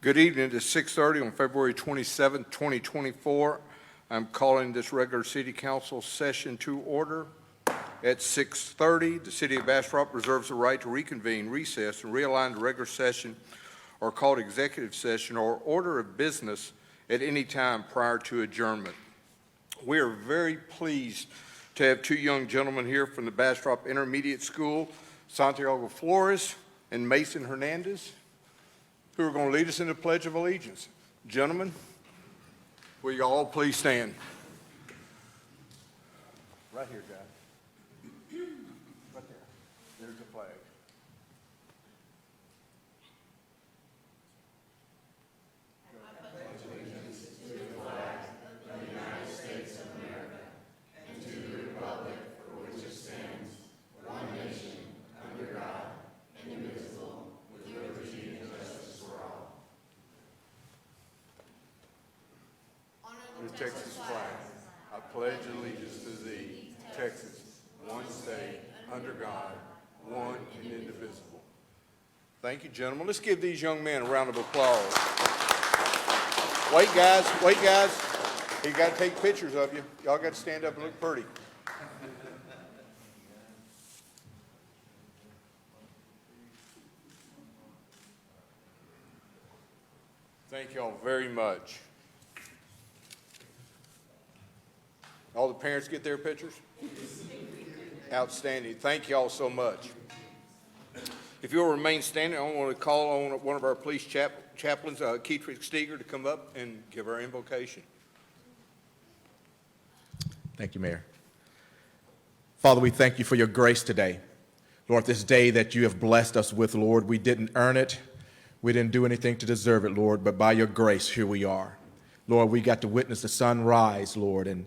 Good evening. It's 6:30 on February 27, 2024. I'm calling this regular City Council session to order. At 6:30, the City of Bastrop reserves the right to reconvene, recess, and realign the regular session or called executive session or order of business at any time prior to adjournment. We are very pleased to have two young gentlemen here from the Bastrop Intermediate School, Santiago Flores and Mason Hernandez, who are going to lead us in the Pledge of Allegiance. Gentlemen, will you all please stand? Right here, guys. Right there. There's the flag. The Texas flag. I pledge allegiance to thee, Texas, one state, under God, one and indivisible. Thank you, gentlemen. Let's give these young men a round of applause. Wait, guys. Wait, guys. He got to take pictures of you. Y'all got to stand up and look pretty. Thank you all very much. All the parents get their pictures? Outstanding. Thank you all so much. If you'll remain standing, I want to call on one of our police chaplains, Keith Steger, to come up and give our invocation. Thank you, Mayor. Father, we thank you for your grace today. Lord, this day that you have blessed us with, Lord, we didn't earn it. We didn't do anything to deserve it, Lord, but by your grace, here we are. Lord, we got to witness the sunrise, Lord, and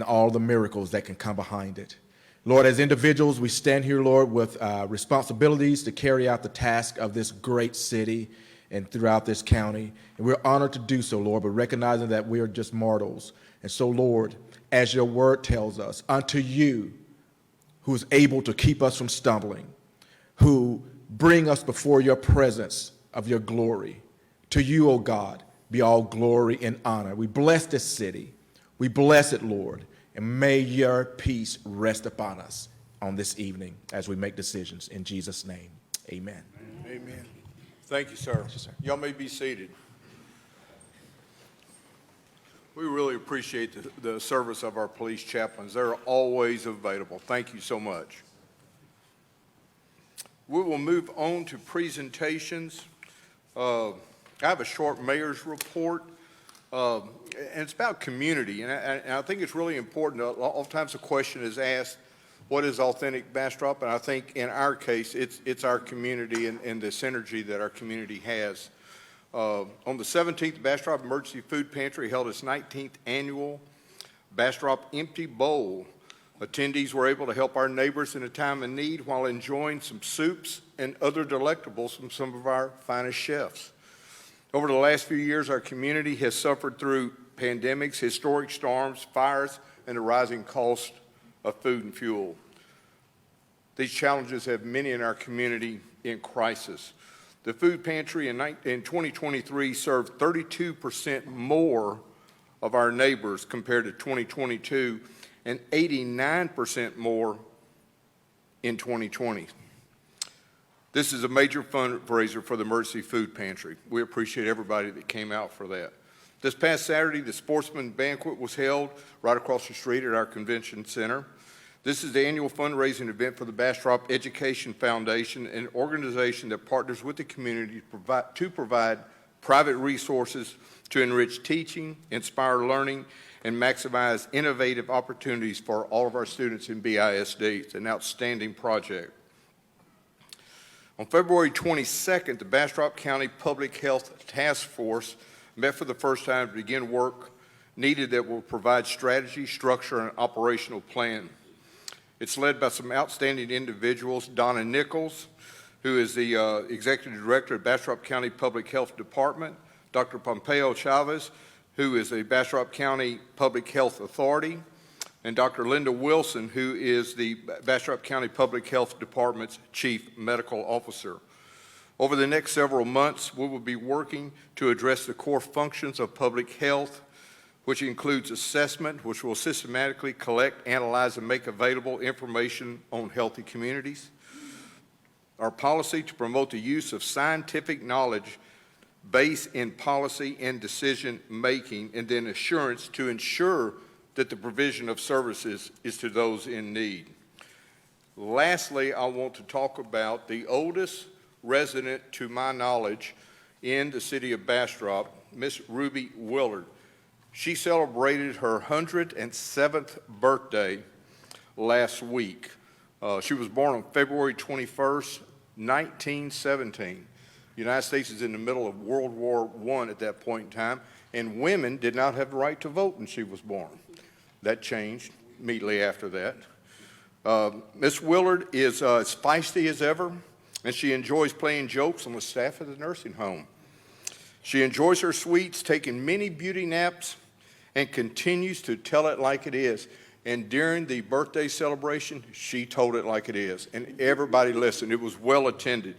all the miracles that can come behind it. Lord, as individuals, we stand here, Lord, with responsibilities to carry out the task of this great city and throughout this county. And we're honored to do so, Lord, but recognizing that we are just mortals. And so, Lord, as your word tells us, unto you, who is able to keep us from stumbling, who bring us before your presence of your glory, to you, O God, be all glory and honor. We bless this city. We bless it, Lord, and may your peace rest upon us on this evening as we make decisions. In Jesus' name, amen. Amen. Thank you, sir. Yes, sir. Y'all may be seated. We really appreciate the service of our police chaplains. They're always available. Thank you so much. We will move on to presentations. I have a short mayor's report. And it's about community, and I think it's really important. Oftentimes the question is asked, what is authentic Bastrop? And I think in our case, it's our community and the synergy that our community has. On the 17th, the Bastrop Emergency Food Pantry held its 19th annual Bastrop Empty Bowl. Attendees were able to help our neighbors in a time of need while enjoying some soups and other delectables from some of our finest chefs. Over the last few years, our community has suffered through pandemics, historic storms, fires, and the rising cost of food and fuel. These challenges have many in our community in crisis. The food pantry in 2023 served 32% more of our neighbors compared to 2022 and 89% more in 2020. This is a major fundraiser for the Emergency Food Pantry. We appreciate everybody that came out for that. This past Saturday, the Sportsman Banquet was held right across the street at our convention center. This is the annual fundraising event for the Bastrop Education Foundation, an organization that partners with the community to provide private resources to enrich teaching, inspire learning, and maximize innovative opportunities for all of our students in BISD. It's an outstanding project. On February 22nd, the Bastrop County Public Health Task Force met for the first time to begin work needed that will provide strategy, structure, and operational plan. It's led by some outstanding individuals, Donna Nichols, who is the Executive Director of Bastrop County Public Health Department, Dr. Pompeo Chavez, who is the Bastrop County Public Health Authority, and Dr. Linda Wilson, who is the Bastrop County Public Health Department's Chief Medical Officer. Over the next several months, we will be working to address the core functions of public health, which includes assessment, which will systematically collect, analyze, and make available information on healthy communities. Our policy to promote the use of scientific knowledge based in policy and decision-making, and then assurance to ensure that the provision of services is to those in need. Lastly, I want to talk about the oldest resident, to my knowledge, in the city of Bastrop, Miss Ruby Willard. She celebrated her 107th birthday last week. She was born on February 21st, 1917. The United States is in the middle of World War I at that point in time, and women did not have the right to vote when she was born. That changed immediately after that. Miss Willard is as feisty as ever, and she enjoys playing jokes on the staff of the nursing home. She enjoys her sweets, taking many beauty naps, and continues to tell it like it is. And during the birthday celebration, she told it like it is, and everybody listened. It was well attended.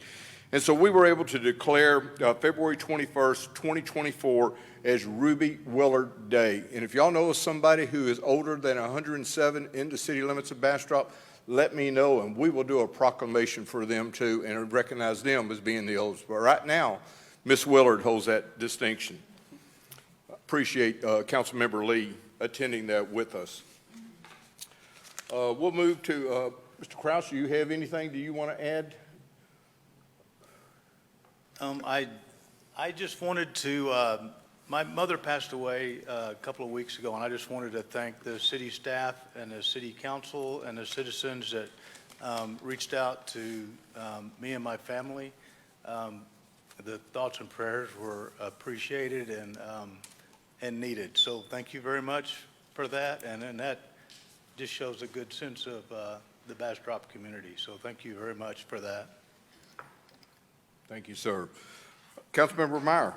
And so we were able to declare February 21st, 2024 as Ruby Willard Day. And if y'all know of somebody who is older than 107 in the city limits of Bastrop, let me know, and we will do a proclamation for them too and recognize them as being the oldest. But right now, Miss Willard holds that distinction. Appreciate Councilmember Lee attending that with us. We'll move to Mr. Kraus. Do you have anything do you want to add? I just wanted to, my mother passed away a couple of weeks ago, and I just wanted to thank the city staff and the city council and the citizens that reached out to me and my family. The thoughts and prayers were appreciated and needed. So thank you very much for that, and that just shows a good sense of the Bastrop community. So thank you very much for that. Thank you, sir. Councilmember Meyer.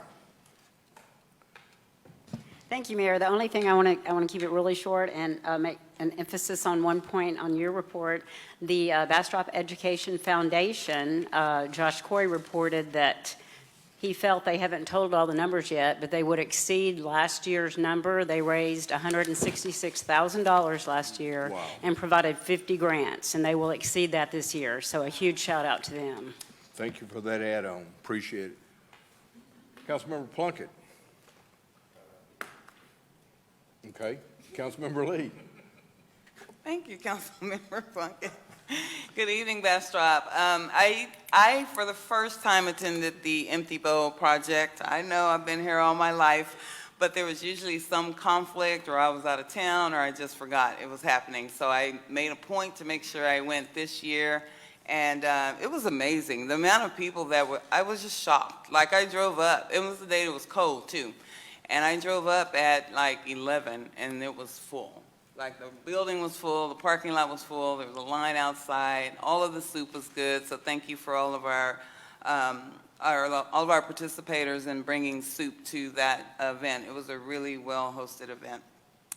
Thank you, Mayor. The only thing I want to keep it really short and make an emphasis on one point on your report. The Bastrop Education Foundation, Josh Corey reported that he felt they haven't told all the numbers yet, but they would exceed last year's number. They raised $166,000 last year. Wow. And provided 50 grants, and they will exceed that this year. So a huge shout out to them. Thank you for that add-on. Appreciate it. Councilmember Plunkett. Okay. Councilmember Lee. Thank you, Councilmember Plunkett. Good evening, Bastrop. I, for the first time, attended the Empty Bowl project. I know I've been here all my life, but there was usually some conflict, or I was out of town, or I just forgot it was happening. So I made a point to make sure I went this year, and it was amazing. The amount of people that were, I was just shocked. Like, I drove up. It was the day it was cold, too. And I drove up at like 11, and it was full. Like, the building was full, the parking lot was full, there was a line outside, all of the soup was good, so thank you for all of our participators in bringing soup to that event. It was a really well-hosted event.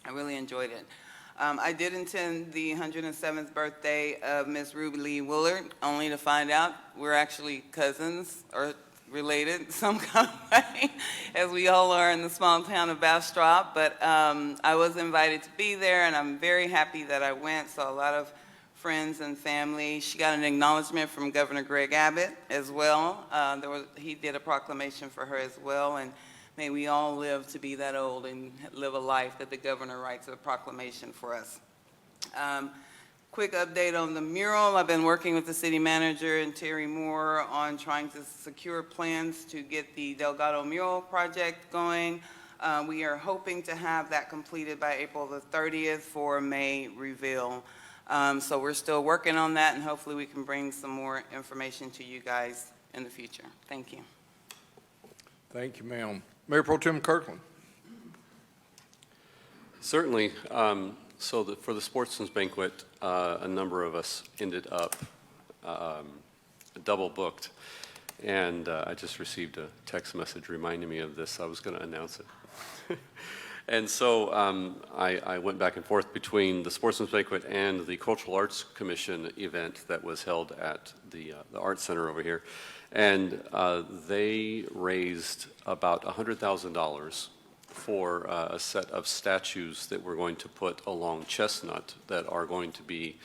I really enjoyed it. I did attend the 107th birthday of Miss Ruby Lee Willard, only to find out we're actually cousins, or related some kind of way, as we all are in the small town of Bastrop. But I was invited to be there, and I'm very happy that I went. Saw a lot of friends and family. She got an acknowledgement from Governor Greg Abbott as well. He did a proclamation for her as well, and may we all live to be that old and live a life that the governor writes a proclamation for us. Quick update on the mural. I've been working with the city manager and Terry Moore on trying to secure plans to get the Delgado mural project going. We are hoping to have that completed by April the 30th for May reveal. So we're still working on that, and hopefully we can bring some more information to you guys in the future. Thank you. Thank you, ma'am. Mayor Pro Tem Kirkland. Certainly. For the Sportsman's Banquet, a number of us ended up double booked, and I just received a text message reminding me of this. I was going to announce it. And so I went back and forth between the Sportsman's Banquet and the Cultural Arts Commission event that was held at the Arts Center over here. And they raised about $100,000 for a set of statues that we're going to put along Chestnut that are going to be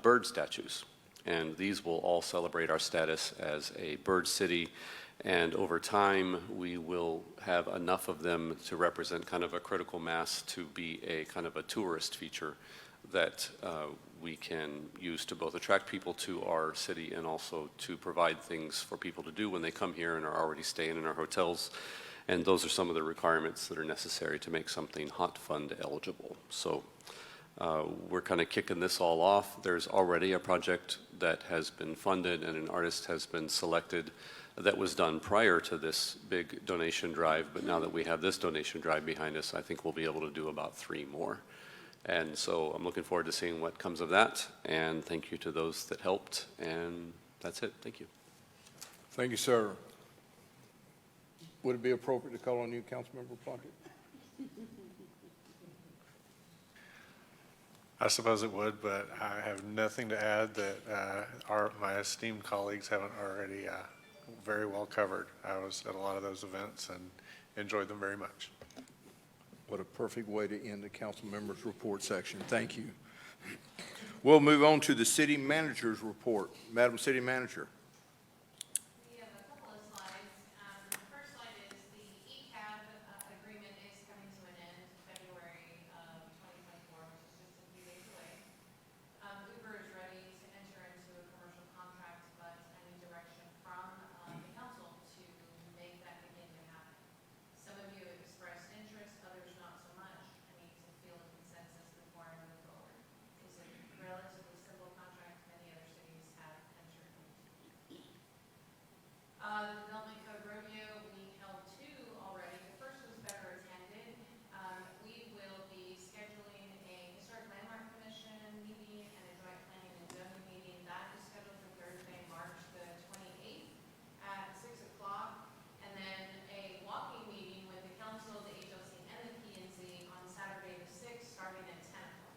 bird statues. And these will all celebrate our status as a bird city. And over time, we will have enough of them to represent kind of a critical mass to be a kind of a tourist feature that we can use to both attract people to our city and also to provide things for people to do when they come here and are already staying in our hotels. And those are some of the requirements that are necessary to make something hot fund eligible. So we're kind of kicking this all off. There's already a project that has been funded and an artist has been selected that was done prior to this big donation drive, but now that we have this donation drive behind us, I think we'll be able to do about 3 more. And so I'm looking forward to seeing what comes of that, and thank you to those that helped, and that's it. Thank you. Thank you, sir. Would it be appropriate to call on you, Councilmember Plunkett? I suppose it would, but I have nothing to add that my esteemed colleagues haven't already very well covered. I was at a lot of those events and enjoyed them very much. What a perfect way to end the council members' report section. Thank you. We'll move on to the city manager's report. Madam City Manager. We have a couple of slides. The first slide is the ECAB agreement is coming to an end February of 2024, which is just a few days away. Uber is ready to enter into a commercial contract, but I need direction from the council to make that begin to happen. Some of you expressed interest, others not so much. I need to feel a consensus before I move forward. It's a relatively simple contract many other cities have entered into. The Development Code Rodeo, we held 2 already. The first was better attended. We will be scheduling a Historic Landmark Commission meeting and a joint planning and zoning meeting. That is scheduled for Thursday, March the 28th at 6 o'clock. And then a walking meeting with the council, the HLC, and the PNC on Saturday the 6th, starting at 10 o'clock.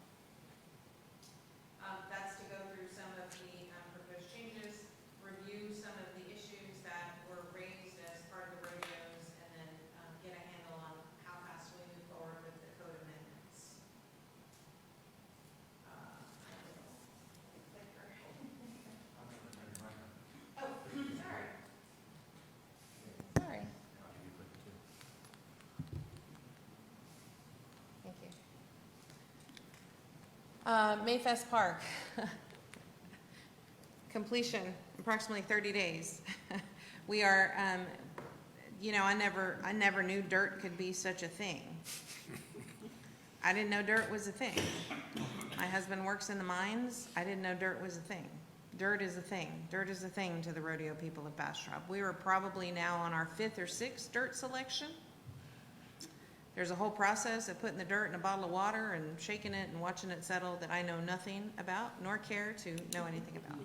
That's to go through some of the proposed changes, review some of the issues that were raised as part of the rodeos, and then get a handle on how fast we move forward with the code amendments. Oh, sorry. Sorry. Thank you. Mayfest Park. Completion, approximately 30 days. We are, I never knew dirt could be such a thing. I didn't know dirt was a thing. My husband works in the mines. I didn't know dirt was a thing. Dirt is a thing. Dirt is a thing to the rodeo people of Bastrop. We were probably now on our 5th or 6th dirt selection. There's a whole process of putting the dirt in a bottle of water and shaking it and watching it settle that I know nothing about, nor care to know anything about.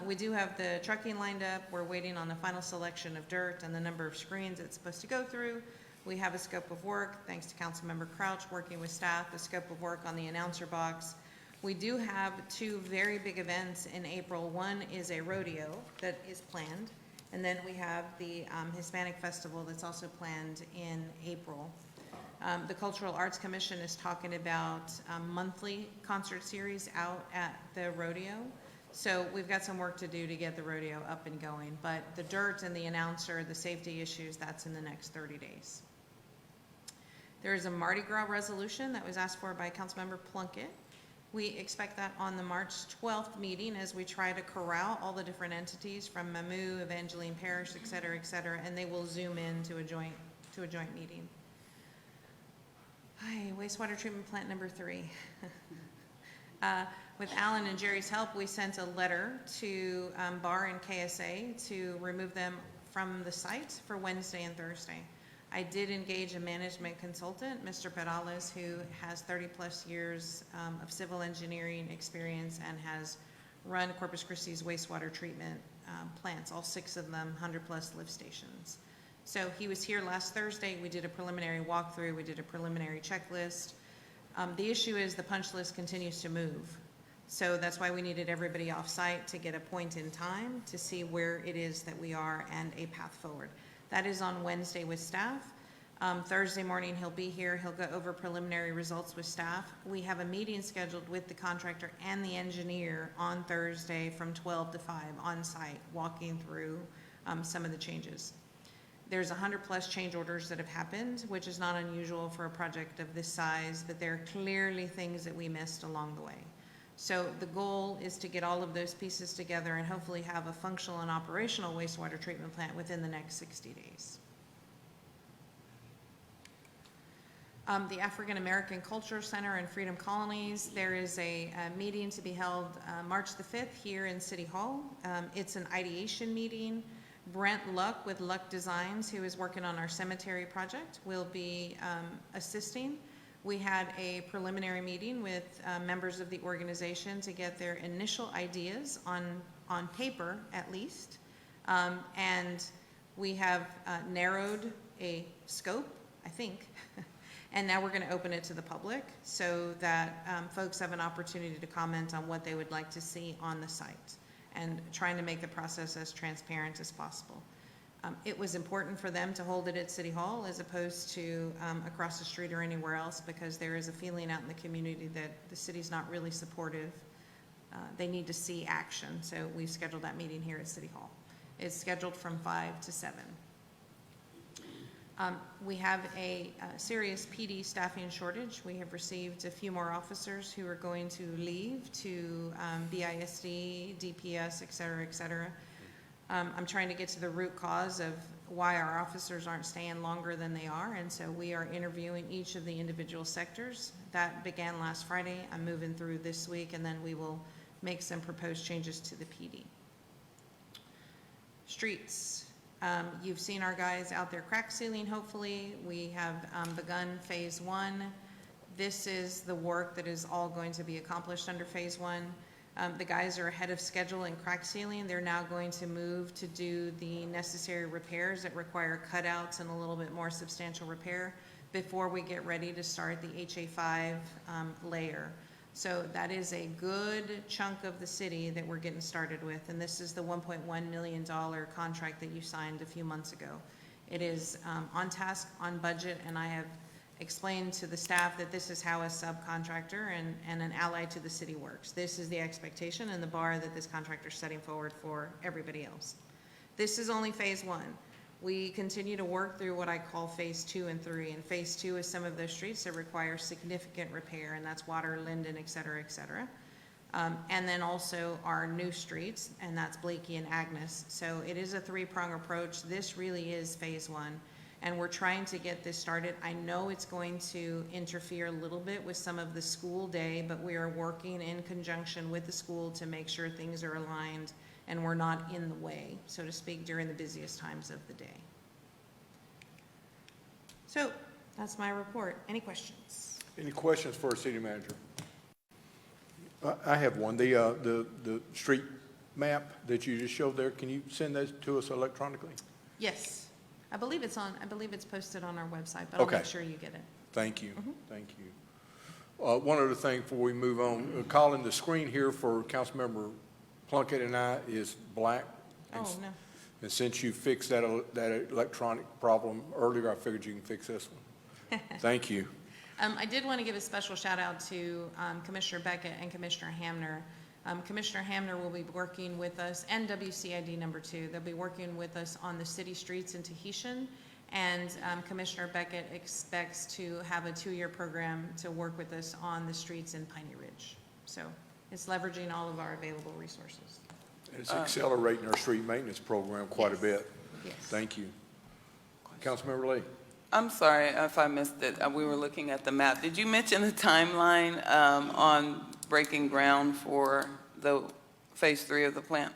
We do have the trucking lined up. We're waiting on the final selection of dirt and the number of screens it's supposed to go through. We have a scope of work, thanks to Councilmember Crouch working with staff, the scope of work on the announcer box. We do have 2 very big events in April. One is a rodeo that is planned, and then we have the Hispanic Festival that's also planned in April. The Cultural Arts Commission is talking about monthly concert series out at the rodeo. So we've got some work to do to get the rodeo up and going. But the dirt and the announcer, the safety issues, that's in the next 30 days. There is a Mardi Gras resolution that was asked for by Councilmember Plunkett. We expect that on the March 12th meeting as we try to corral all the different entities from Mamu, Evangeline Parish, et cetera, and they will zoom in to a joint meeting. Hi, wastewater treatment plant number 3. With Alan and Jerry's help, we sent a letter to BAR and KSA to remove them from the site for Wednesday and Thursday. I did engage a management consultant, Mr. Perales, who has 30-plus years of civil engineering experience and has run Corpus Christi's wastewater treatment plants, all 6 of them, 100-plus lift stations. So he was here last Thursday, we did a preliminary walkthrough, we did a preliminary checklist. The issue is the punch list continues to move. So that's why we needed everybody off-site to get a point in time to see where it is that we are and a path forward. That is on Wednesday with staff. Thursday morning, he'll be here. He'll go over preliminary results with staff. We have a meeting scheduled with the contractor and the engineer on Thursday from 12 to 5 on site, walking through some of the changes. There's 100+ change orders that have happened, which is not unusual for a project of this size, but there are clearly things that we missed along the way. So the goal is to get all of those pieces together and hopefully have a functional and operational wastewater treatment plant within the next 60 days. The African American Culture Center and Freedom Colonies, there is a meeting to be held March the 5th here in City Hall. It's an ideation meeting. Brent Luck with Luck Designs, who is working on our cemetery project, will be assisting. We had a preliminary meeting with members of the organization to get their initial ideas on paper, at least. And we have narrowed a scope, I think. And now we're going to open it to the public so that folks have an opportunity to comment on what they would like to see on the site, and trying to make the process as transparent as possible. It was important for them to hold it at City Hall as opposed to across the street or anywhere else, because there is a feeling out in the community that the city's not really supportive. They need to see action, so we've scheduled that meeting here at City Hall. It's scheduled from 5 to 7. We have a serious PD staffing shortage. We have received a few more officers who are going to leave to BISD, DPS, et cetera, et cetera. I'm trying to get to the root cause of why our officers aren't staying longer than they are, and so we are interviewing each of the individual sectors. That began last Friday. I'm moving through this week, and then we will make some proposed changes to the PD. Streets. You've seen our guys out there crack sealing, hopefully. We have begun phase 1. This is the work that is all going to be accomplished under phase 1. The guys are ahead of schedule in crack sealing. They're now going to move to do the necessary repairs that require cutouts and a little bit more substantial repair before we get ready to start the HA5 layer. So that is a good chunk of the city that we're getting started with, and this is the $1.1 million contract that you signed a few months ago. It is on task, on budget, and I have explained to the staff that this is how a subcontractor and an ally to the city works. This is the expectation and the bar that this contractor is setting forward for everybody else. This is only phase 1. We continue to work through what I call phase 2 and 3, and phase 2 is some of those streets that require significant repair, and that's Water, Linden, et cetera, et cetera. And then also our new streets, and that's Blakey and Agnes. So it is a 3-prong approach. This really is phase 1, and we're trying to get this started. I know it's going to interfere a little bit with some of the school day, but we are working in conjunction with the school to make sure things are aligned and we're not in the way, so to speak, during the busiest times of the day. So that's my report. Any questions? Any questions for our city manager? I have one. The street map that you just showed there, can you send that to us electronically? Yes. I believe it's posted on our website, but I'll Okay. make sure you get it. Thank you. Thank you. One other thing before we move on, Colin, the screen here for Councilmember Plunkett and I is black. Oh, no. And since you fixed that electronic problem earlier, I figured you can fix this one. Thank you. I did want to give a special shout out to Commissioner Beckett and Commissioner Hamner. Commissioner Hamner will be working with us, and WCID number 2. They'll be working with us on the city streets in Tahitian, and Commissioner Beckett expects to have a 2-year program to work with us on the streets in Piney Ridge. So it's leveraging all of our available resources. It's accelerating our street maintenance program quite a bit. Yes. Thank you. Councilmember Lee. I'm sorry if I missed it. We were looking at the map. Did you mention the timeline on breaking ground for the phase 3 of the plant?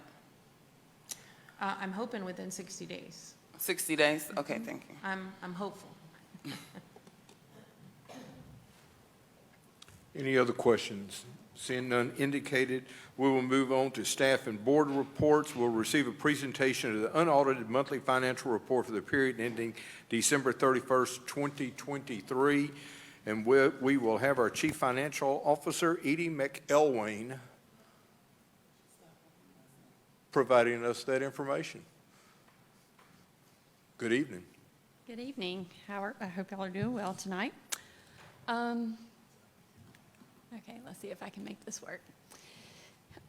I'm hoping within 60 days. 60 days? Okay, thank you. I'm hopeful. Any other questions? Seeing none indicated, we will move on to staff and board reports. We'll receive a presentation of the unaudited monthly financial report for the period ending December 31st, 2023. And we will have our Chief Financial Officer, Edie McElwain, providing us that information. Good evening. Good evening. I hope y'all are doing well tonight. Okay, let's see if I can make this work.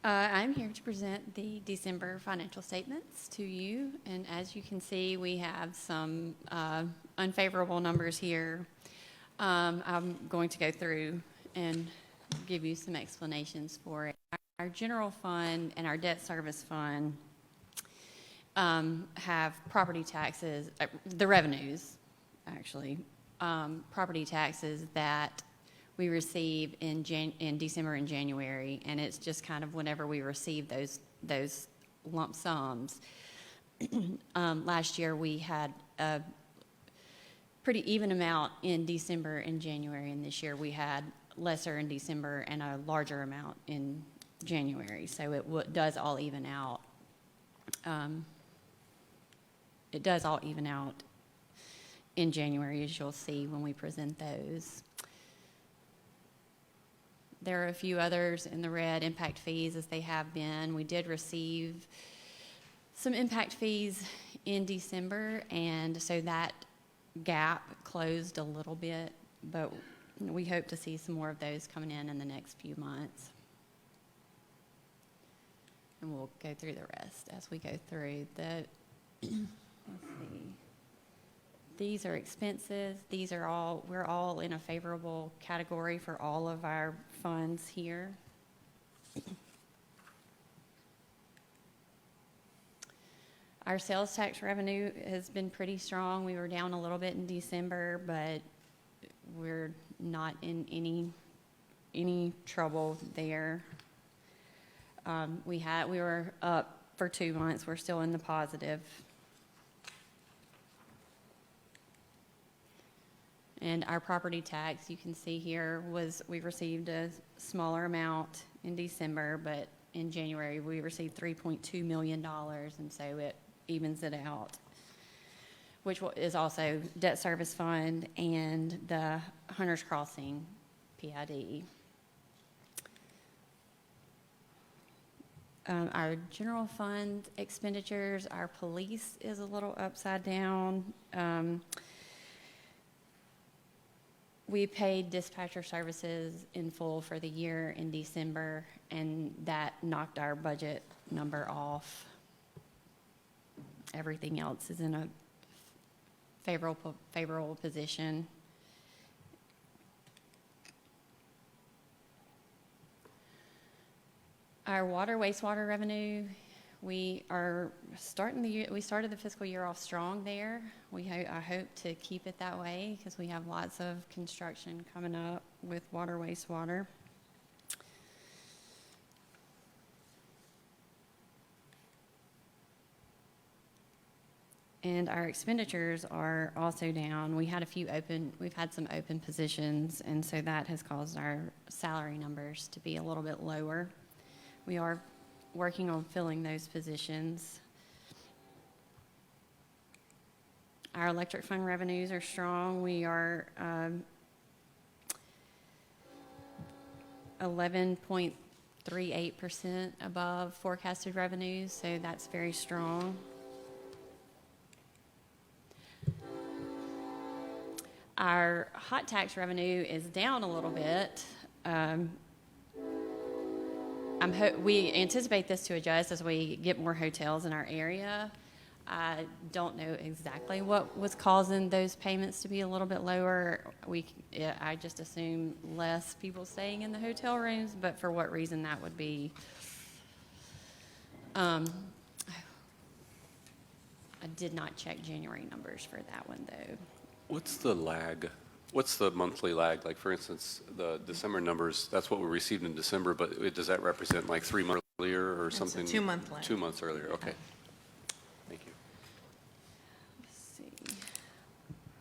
I'm here to present the December financial statements to you, and as you can see, we have some unfavorable numbers here. I'm going to go through and give you some explanations for it. Our general fund and our debt service fund have property taxes, the revenues, actually, property taxes that we receive in December and January, and it's just kind of whenever we receive those lump sums. Last year, we had a pretty even amount in December and January, and this year we had lesser in December and a larger amount in January, so it does all even out. It does all even out in January, as you'll see when we present those. There are a few others in the red, impact fees, as they have been. We did receive some impact fees in December, and so that gap closed a little bit, but we hope to see some more of those coming in the next few months. And we'll go through the rest as we go through. Let's see. These are expenses. These are all, we're all in a favorable category for all of our funds here. Our sales tax revenue has been pretty strong. We were down a little bit in December, but we're not in any trouble there. We were up for 2 months. We're still in the positive. And our property tax, you can see here, we received a smaller amount in December, but in January we received $3.2 million, and so it evens it out, which is also debt service fund and the Hunters Crossing PID. Our general fund expenditures, our police is a little upside down. We paid dispatcher services in full for the year in December, and that knocked our budget number off. Everything else is in a favorable position. Our water, wastewater revenue, we started the fiscal year off strong there. I hope to keep it that way because we have lots of construction coming up with water, wastewater. And our expenditures are also down. We've had some open positions, and so that has caused our salary numbers to be a little bit lower. We are working on filling those positions. Our electric fund revenues are strong. We are 11.38% above forecasted revenues, so that's very strong. Our hot tax revenue is down a little bit. We anticipate this to adjust as we get more hotels in our area. I don't know exactly what was causing those payments to be a little bit lower. I just assume less people staying in the hotel rooms, but for what reason that would be, I did not check January numbers for that one, though. What's the lag? What's the monthly lag? Like, for instance, the December numbers, that's what we received in December, but does that represent like 3 months earlier or something? It's a 2-month lag. 2 months earlier, okay. Thank you. Let's see.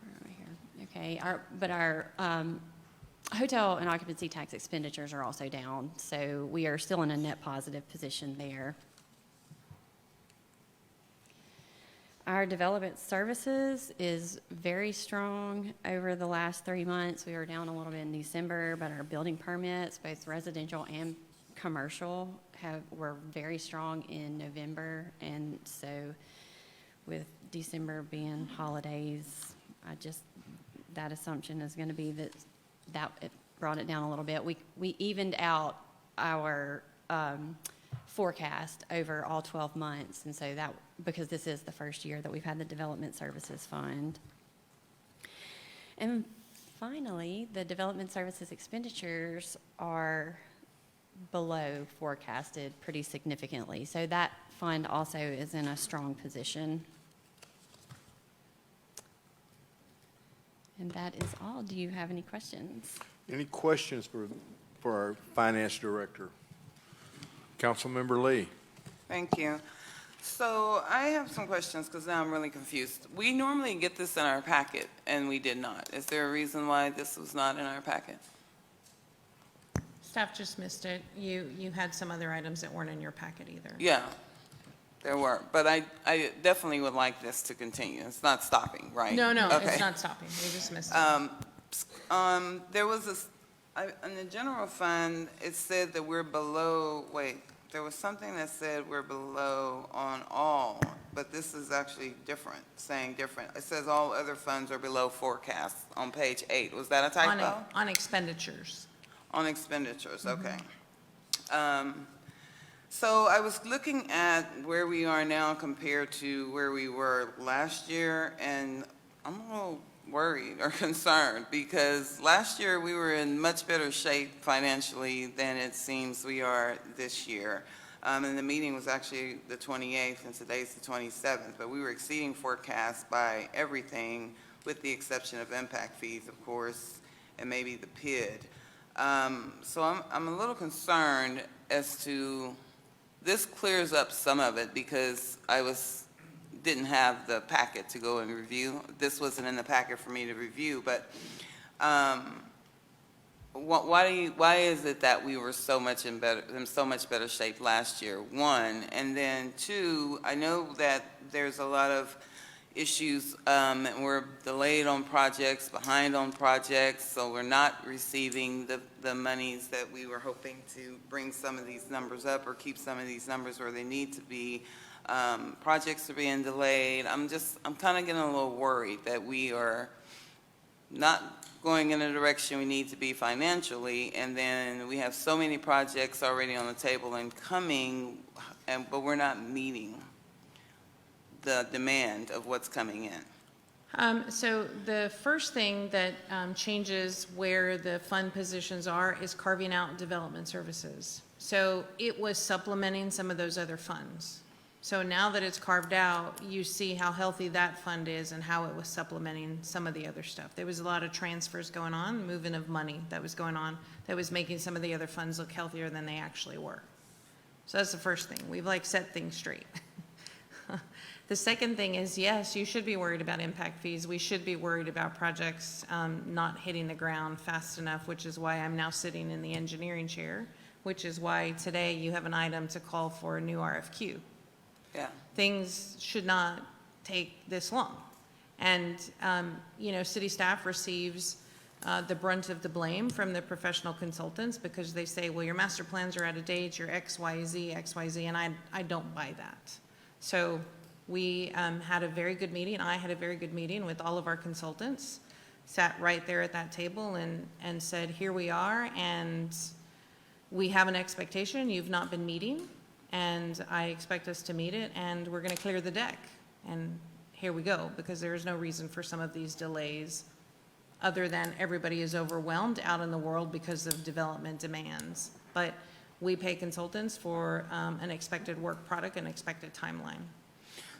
Where are we here? Okay, our Hotel and occupancy tax expenditures are also down, so we are still in a net positive position there. Our development services is very strong over the last 3 months. We were down a little bit in December, but our building permits, both residential and commercial, were very strong in November. And so with December being holidays, that assumption is going to be that it brought it down a little bit. We evened out our forecast over all 12 months, and so that, because this is the first year that we've had the Development Services Fund. And finally, the Development Services expenditures are below forecasted pretty significantly, so that fund also is in a strong position. And that is all. Do you have any questions? Any questions for our finance director? Councilmember Lee. Thank you. So I have some questions because now I'm really confused. We normally get this in our packet, and we did not. Is there a reason why this was not in our packet? Staff just missed it. You had some other items that weren't in your packet either. Yeah, there were, but I definitely would like this to continue. It's not stopping, right? No, Okay. it's not stopping. We just missed it. There was in the general fund, it said that we're below, there was something that said we're below on all, but this is actually different, saying different. It says all other funds are below forecast on page 8. Was that a typo? On expenditures. On expenditures, okay. So I was looking at where we are now compared to where we were last year, and I'm a little worried or concerned because last year we were in much better shape financially than it seems we are this year. And the meeting was actually the 28th and today's the 27th, but we were exceeding forecasts by everything with the exception of impact fees, of course, and maybe the PID. So I'm a little concerned as to, this clears up some of it because didn't have the packet to go and review. This wasn't in the packet for me to review, but why is it that we were in so much better shape last year? One, and then two, I know that there's a lot of issues, and we're delayed on projects, behind on projects, so we're not receiving the monies that we were hoping to bring some of these numbers up or keep some of these numbers where they need to be. Projects are being delayed. I'm kind of getting a little worried that we are not going in the direction we need to be financially, and then we have so many projects already on the table and coming, but we're not meeting the demand of what's coming in. So the first thing that changes where the fund positions are is carving out development services. So it was supplementing some of those other funds. So now that it's carved out, you see how healthy that fund is and how it was supplementing some of the other stuff. There was a lot of transfers going on, moving of money that was going on, that was making some of the other funds look healthier than they actually were. So that's the first thing. We've set things straight. The second thing is, yes, you should be worried about impact fees. We should be worried about projects not hitting the ground fast enough, which is why I'm now sitting in the engineering chair, which is why today you have an item to call for a new RFQ. Yeah. Things should not take this long. And, city staff receives the brunt of the blame from the professional consultants because they say, well, your master plans are out of date, your XYZ, and I don't buy that. So we had a very good meeting. I had a very good meeting with all of our consultants, sat right there at that table and said, here we are, and we have an expectation you've not been meeting, and I expect us to meet it, and we're going to clear the deck. And here we go, because there is no reason for some of these delays other than everybody is overwhelmed out in the world because of development demands. But we pay consultants for an expected work product and expected timeline.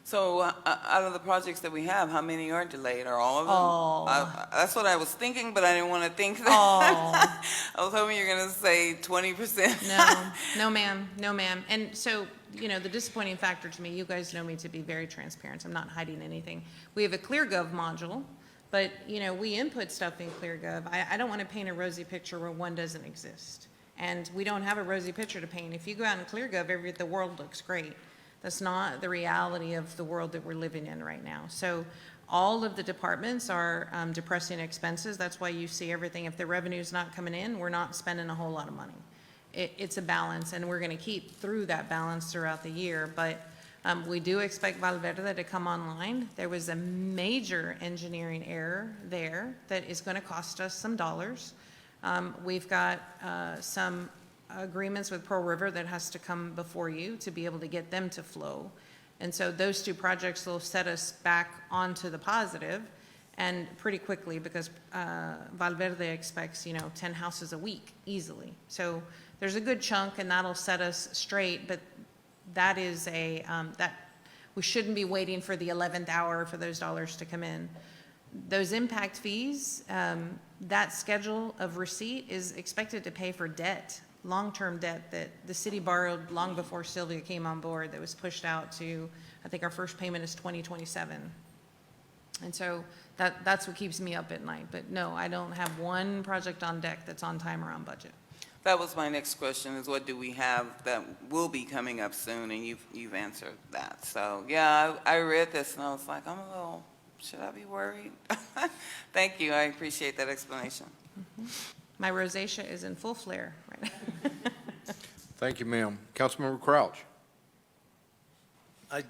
So out of the projects that we have, how many are delayed? Are all of them? All. That's what I was thinking, but I didn't want to think that. All. I was hoping you were going to say 20%. No, ma'am. And so, the disappointing factor to me, you guys know me to be very transparent. I'm not hiding anything. We have a ClearGov module But, you know, we input stuff in ClearGov. I don't want to paint a rosy picture where one doesn't exist. And we don't have a rosy picture to paint. If you go out in ClearGov, the world looks great. That's not the reality of the world that we're living in right now. So all of the departments are depressing expenses. That's why you see everything. If the revenue's not coming in, we're not spending a whole lot of money. It's a balance, and we're going to keep through that balance throughout the year. But we do expect Valverde to come online. There was a major engineering error there that is going to cost us some dollars. We've got some agreements with Pearl River that has to come before you to be able to get them to flow. And so those two projects will set us back onto the positive, and pretty quickly, because Valverde expects, 10 houses a week easily. So there's a good chunk, and that'll set us straight, but that is that we shouldn't be waiting for the 11th hour for those dollars to come in. Those impact fees, that schedule of receipt is expected to pay for debt, long-term debt that the city borrowed long before Sylvia came on board, that was pushed out to, I think our first payment is 2027. And so that's what keeps me up at night. But no, I don't have one project on deck that's on time or on budget. That was my next question, is what do we have that will be coming up soon? And you've answered that. So, yeah, I read this and I was like, should I be worried? Thank you. I appreciate that explanation. Mm-hmm. My rosacea is in full flare right now. Thank you, ma'am. Councilmember Crouch. I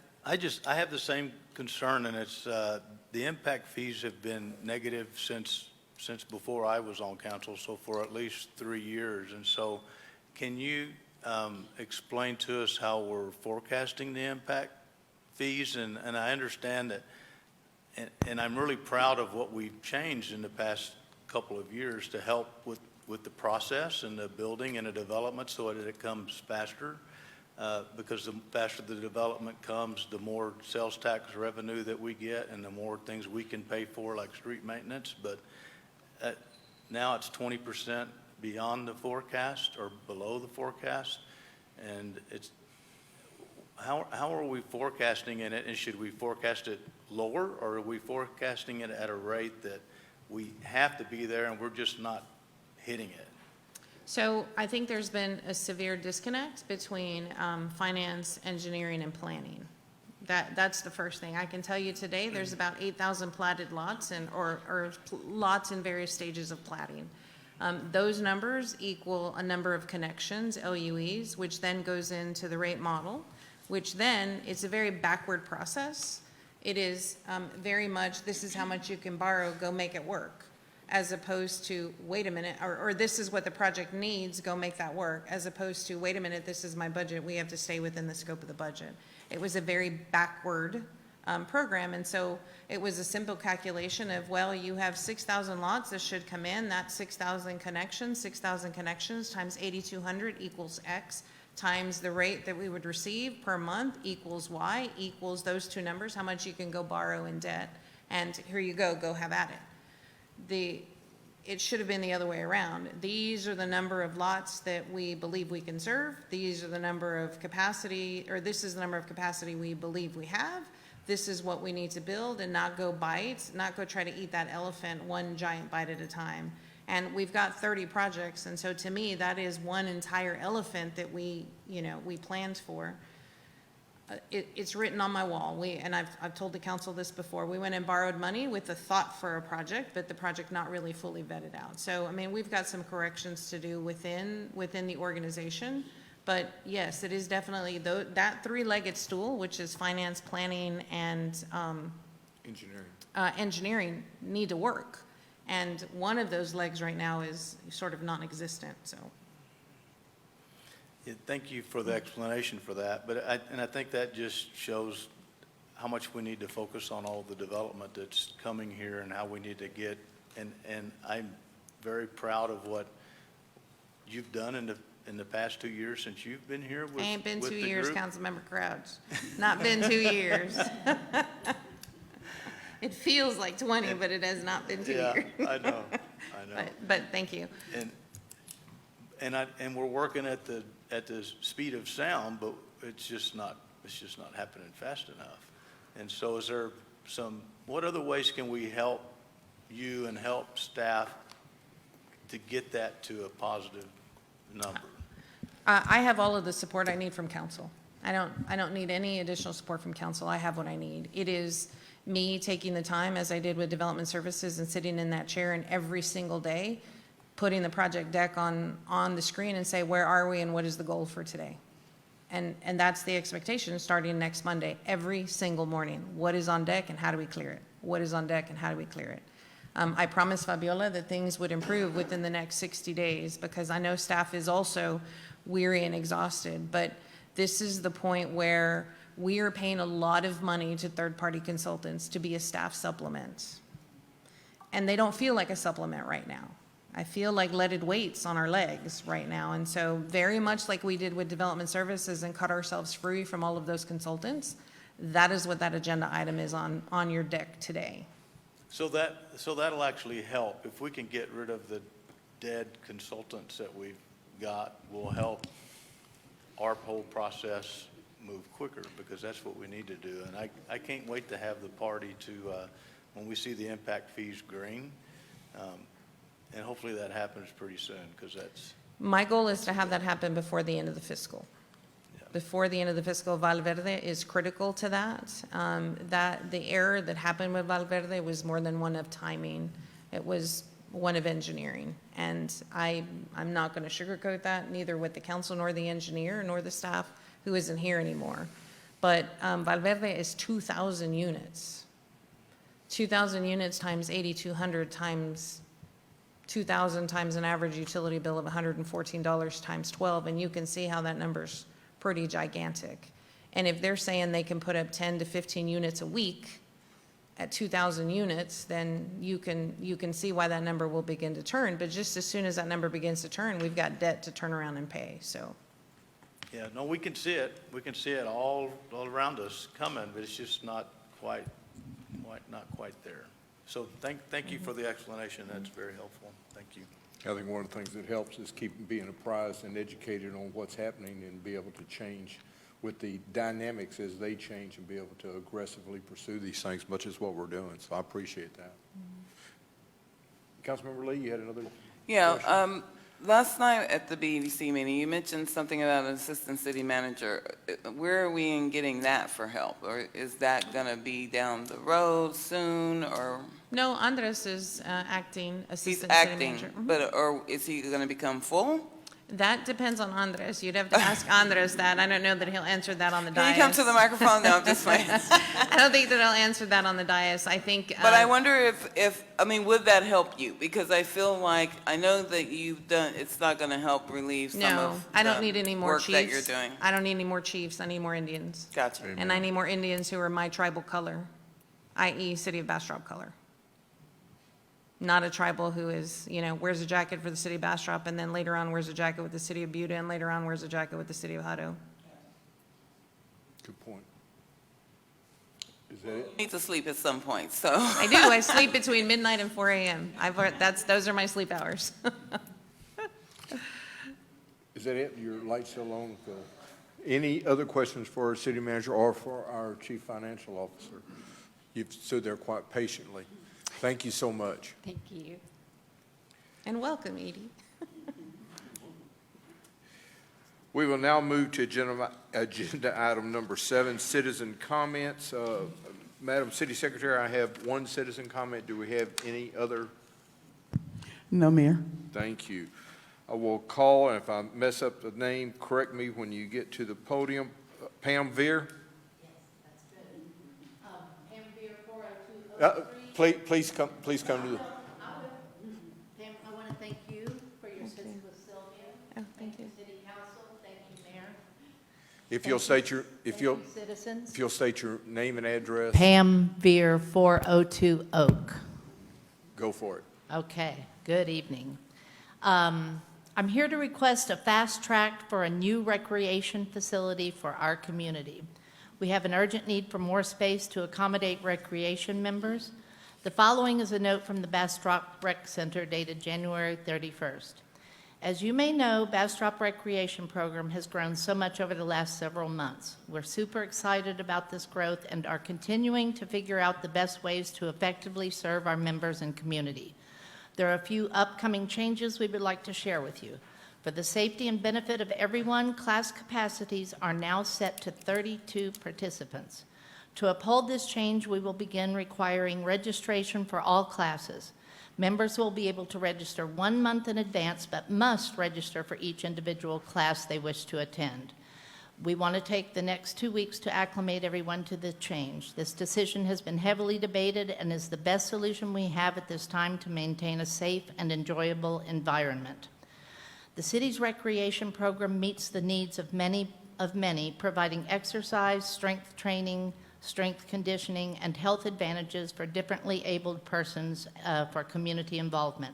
have the same concern, and it's, the impact fees have been negative since before I was on council, so for at least 3 years. And so can you explain to us how we're forecasting the impact fees? And I understand that, and I'm really proud of what we've changed in the past couple of years to help with the process and the building and the development so that it comes faster. Because the faster the development comes, the more sales tax revenue that we get and the more things we can pay for, like street maintenance. But now it's 20% beyond the forecast or below the forecast. And it's, how are we forecasting it, and should we forecast it lower, or are we forecasting it at a rate that we have to be there and we're just not hitting it? So I think there's been a severe disconnect between finance, engineering, and planning. That's the first thing. I can tell you today there's about 8,000 platted lots or lots in various stages of platting. Those numbers equal a number of connections, LUEs, which then goes into the rate model, which then it's a very backward process. It is very much, this is how much you can borrow, go make it work, as opposed to, wait a minute, or this is what the project needs, go make that work, as opposed to, wait a minute, this is my budget, we have to stay within the scope of the budget. It was a very backward program, and so it was a simple calculation of, well, you have 6,000 lots, this should come in, that's 6,000 connections times 8,200 equals X, times the rate that we would receive per month equals Y, equals those two numbers, how much you can go borrow in debt, and here you go have at it. It should have been the other way around. These are the number of lots that we believe we can serve. These are the number of capacity, or this is the number of capacity we believe we have. This is what we need to build, and not go try to eat that elephant one giant bite at a time. And we've got 30 projects, and so to me, that is one entire elephant that we planned for. It's written on my wall. I've told the council this before. We went and borrowed money with the thought for a project, but the project not really fully vetted out. So, I mean, we've got some corrections to do within the organization. But yes, it is definitely that three-legged stool, which is finance, planning, and engineering, need to work. And one of those legs right now is sort of non-existent. So. Yeah, thank you for the explanation for that, but I think that just shows how much we need to focus on all the development that's coming here and how we need to get, and I'm very proud of what you've done in the past 2 years since you've been here with Ain't been with 2 the years, group. Councilmember Crouch. Not been 2 years. It feels like 20, but it has not been 2 years. Yeah, I know. But thank you. And we're working at the speed of sound, but it's just not happening fast enough. And so is there what other ways can we help you and help staff to get that to a positive number? I have all of the support I need from council. I don't need any additional support from council. I have what I need. It is me taking the time, as I did with Development Services, and sitting in that chair and every single day, putting the project deck on the screen and say, where are we and what is the goal for today? And that's the expectation starting next Monday, every single morning. What is on deck and how do we clear it? What is on deck and how do we clear it? I promised Fabiola that things would improve within the next 60 days because I know staff is also weary and exhausted, but this is the point where we are paying a lot of money to third-party consultants to be a staff supplement. And they don't feel like a supplement right now. I feel like leaded weights on our legs right now. And so very much like we did with Development Services and cut ourselves free from all of those consultants, that is what that agenda item is on your deck today. So that'll actually help. If we can get rid of the dead consultants that we've got, will help our whole process move quicker, because that's what we need to do. And I can't wait to have the party to, when we see the impact fees green, and hopefully that happens pretty soon, because that's. My goal is to have that happen before the end of the fiscal. Before the end of the fiscal, Valverde is critical to that. That the error that happened with Valverde was more than one of timing. It was one of engineering. And I'm not going to sugarcoat that, neither with the council nor the engineer nor the staff who isn't here anymore. But Valverde is 2,000 units. 2,000 units times 8,200 times 2,000 times an average utility bill of $114 times 12, and you can see how that number's pretty gigantic. And if they're saying they can put up 10 to 15 units a week at 2,000 units, then you can see why that number will begin to turn. But just as soon as that number begins to turn, we've got debt to turn around and pay, so. Yeah, no, we can see it. We can see it all around us coming, but it's just not quite there. So thank you for the explanation. That's very helpful. Thank you. I think one of the things that helps is being apprised and educated on what's happening and be able to change with the dynamics as they change and be able to aggressively pursue these things, much as what we're doing. So I appreciate that. Councilmember Lee, you had another question? Yeah, last night at the BEDC meeting, you mentioned something about an assistant city manager. Where are we in getting that for help? Or is that going to be down the road soon, or? No, Andres is acting He's assistant city acting, manager. but, or is he going to become full? That depends on Andres. You'd have to ask Andres that. I don't know that he'll answer that on the dais. Can you come to the microphone? No, I'm just playing. I don't think that he'll answer that on the dais. I think. But I wonder if, I mean, would that help you? Because I feel like, I know that you've done, it's not going to help relieve some No, of I don't the need any more work that chiefs. you're doing. I don't need any more chiefs. I need more Indians. Gotcha. And I need more Indians who are my tribal color, i.e. City of Bastrop color. Not a tribal who is, wears a jacket for the City of Bastrop and then later on wears a jacket with the City of Buda and later on wears a jacket with the City of Hutto. Good point. Is that it? I need to sleep at some point, so. I do. I sleep between midnight and 4 a.m. Those are my sleep hours. Is that it? Your light's still on, Phil? Any other questions for our city manager or for our chief financial officer? You've stood there quite patiently. Thank you so much. Thank you. And welcome, Edie. We will now move to agenda item number 7, citizen comments. Madam City Secretary, I have one citizen comment. Do we have any other? No, Mayor. Thank you. I will call, and if I mess up the name, correct me when you get to the podium. Pam Veer? Yes, that's good. Pam Veer, 40203. Please come to the. Pam, I want to thank you for your assistance with Sylvia. Oh, thank you. City Council, thank you, Mayor. If you'll state your, Thank you, citizens. if you'll state your name and address, Pam Veer, 402 Oak. go for it. Okay, good evening. I'm here to request a fast track for a new recreation facility for our community. We have an urgent need for more space to accommodate recreation members. The following is a note from the Bastrop Rec Center dated January 31st. As you may know, Bastrop Recreation Program has grown so much over the last several months. We're super excited about this growth and are continuing to figure out the best ways to effectively serve our members and community. There are a few upcoming changes we would like to share with you. For the safety and benefit of everyone, class capacities are now set to 32 participants. To uphold this change, we will begin requiring registration for all classes. Members will be able to register 1 month in advance, but must register for each individual class they wish to attend. We want to take the next 2 weeks to acclimate everyone to the change. This decision has been heavily debated and is the best solution we have at this time to maintain a safe and enjoyable environment. The city's recreation program meets the needs of many, providing exercise, strength training, strength conditioning, and health advantages for differently abled persons for community involvement.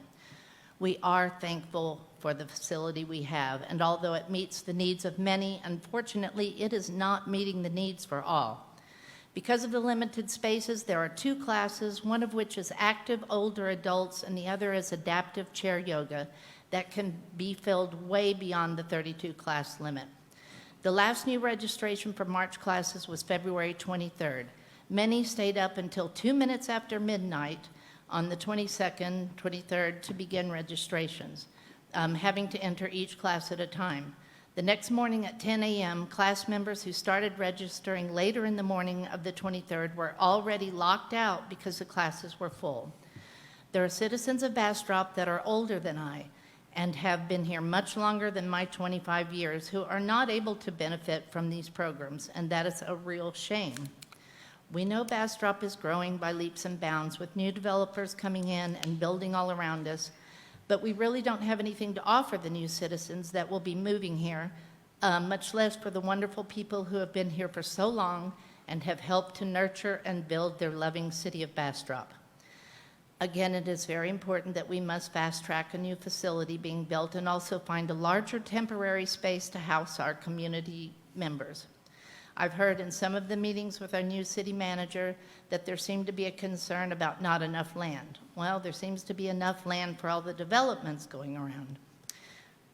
We are thankful for the facility we have, and although it meets the needs of many, unfortunately, it is not meeting the needs for all. Because of the limited spaces, there are 2 classes, one of which is active older adults and the other is adaptive chair yoga, that can be filled way beyond the 32 class limit. The last new registration for March classes was February 23rd. Many stayed up until 2 minutes after midnight on the 22nd, 23rd to begin registrations, having to enter each class at a time. The next morning at 10 a.m., class members who started registering later in the morning of the 23rd were already locked out because the classes were full. There are citizens of Bastrop that are older than I and have been here much longer than my 25 years who are not able to benefit from these programs, and that is a real shame. We know Bastrop is growing by leaps and bounds with new developers coming in and building all around us, but we really don't have anything to offer the new citizens that will be moving here, much less for the wonderful people who have been here for so long and have helped to nurture and build their loving city of Bastrop. Again, it is very important that we must fast-track a new facility being built and also find a larger temporary space to house our community members. I've heard in some of the meetings with our new city manager that there seemed to be a concern about not enough land. Well, there seems to be enough land for all the developments going around.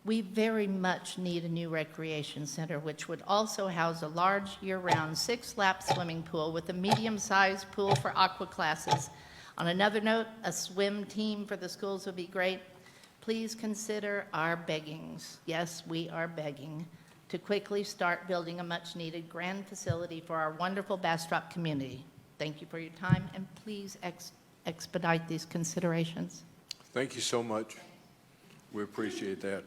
We very much need a new recreation center, which would also house a large year-round 6-lap swimming pool with a medium-sized pool for aqua classes. On another note, a swim team for the schools would be great. Please consider our beggings. Yes, we are begging to quickly start building a much-needed grand facility for our wonderful Bastrop community. Thank you for your time, and please expedite these considerations. Thank you so much. We appreciate that.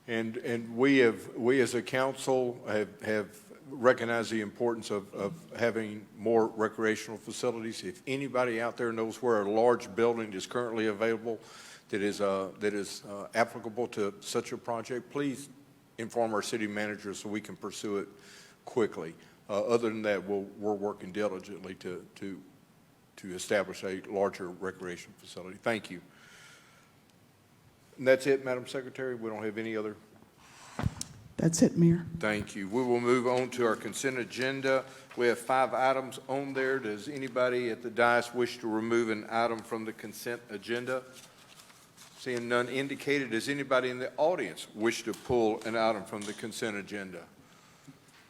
And we as a council have recognized the importance of having more recreational facilities. If anybody out there knows where a large building is currently available that is applicable to such a project, please inform our city manager so we can pursue it quickly. Other than that, we're working diligently to establish a larger recreation facility. Thank you. And that's it, Madam Secretary. We don't have any other. That's it, Mayor. Thank you. We will move on to our consent agenda. We have 5 items on there. Does anybody at the dais wish to remove an item from the consent agenda? Seeing none indicated, does anybody in the audience wish to pull an item from the consent agenda?